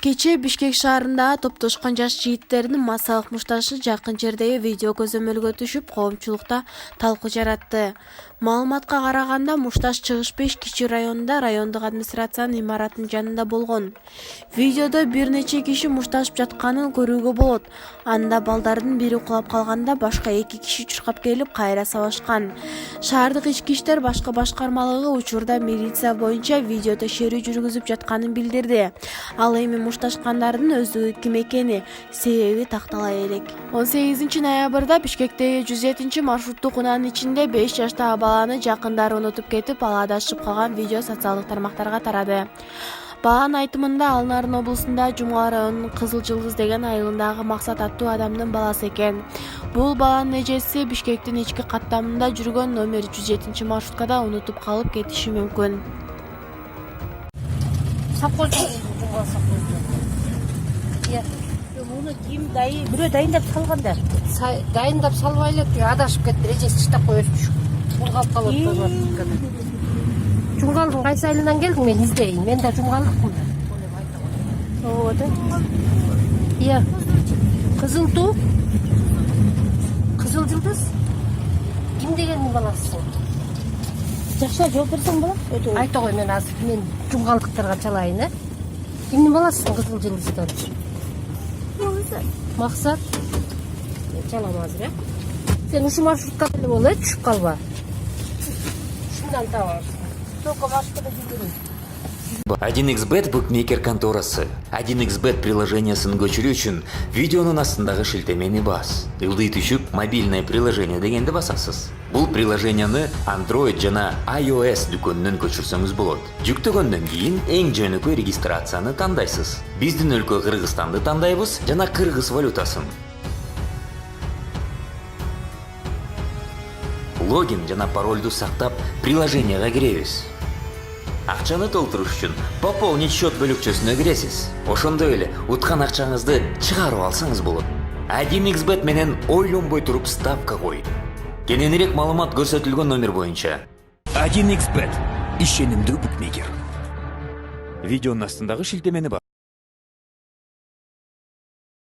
Кече Бишкек шаарында топтошкон жаш жигиттердин массалык мушташы жакын жердеги видео көзөмөлгө түшүп, коомчулукта талкуу жаратты. Маалыматка караганда, мушташ Чыгыш 5 кичи районунда райондук администрациянын имаратынын жанында болгон. Видеодо бир нече киши мушташып жатканын көрүүгө болот. Анда балдардын бири кулап калганда, башка 2 киши чуркап келип кайра сабашкан. Шаардык ички иштер башкармалыгы учурда милиция боюнча видео текшерүү жүргүзүп жатканын билдирди. Ал эми мушташкандардын өздүгү ким экени, себеби тактала элек. 18 ноябрда Бишкектеги 107 маршруттук унаанын ичинде 5 жаштагы баланы жакындары унутуп кетип, ал адашып калган видео социалдык тармактарга тарады. Баланын айтымында, ал Нарын облусунда Жумгал районунун Кызыл Жылдыз деген айылындагы Максат аттуу адамдын баласы экен. Бул баланын эжеси Бишкектин ички каттамында жүргөн номер 107 маршруткада унутуп калып кетиши мүмкүн. Муну ким бирөө дайындап салганда? Дайындап салбай элек адашып кетти, эжеси чыштап коесуз. Жумгалып калып. Жумгалдын кайсы айылынан келдиң, мен издейин. Мен да жумгалдыкмын. Ооба. Iya. Кызыл туу. Кызыл Жылдыз. Ким дегендин баласысың? Жакшы жооп берсең болот. Айта кой, мен азыр жумгалдыктарга чалайын, э? Кимдин баласысың Кызыл Жылдыздан? Максат. Чалам азыр, э? Сен ушу маршрутка эле бол, э? Түшүп калба. Ушундан табарсың. Только башкада жүрүң. 1xbet букмекер конторасы. 1xbet приложениясын көчүрүү үчүн видеонун астындагы шилтемени бас. Ылдый түшүп мобильное приложение дегенди басасыз. Бул приложенияны Android жана iOS дүкөнүнөн көчүрсөңүз болот. Жүктөгөндөн кийин эң жөнөкөй регистрацияны тандайсыз. Биздин өлкө Кыргызстанды тандайбыз жана кыргыз валютасын. Логин жана паролду сактап приложенияга киребиз. Акчаны толтуруш үчүн пополнить счет бөлүкчөсүнө киресиз. Ошондой эле уткан акчаңызды чыгарып алсаңыз болот. 1xbet менен ойлонбой туруп ставка кой. Кененирээк маалымат көрсөтүлгөн номер боюнча. 1xbet ишенимдүү букмекер. Видеонун астындагы шилтемени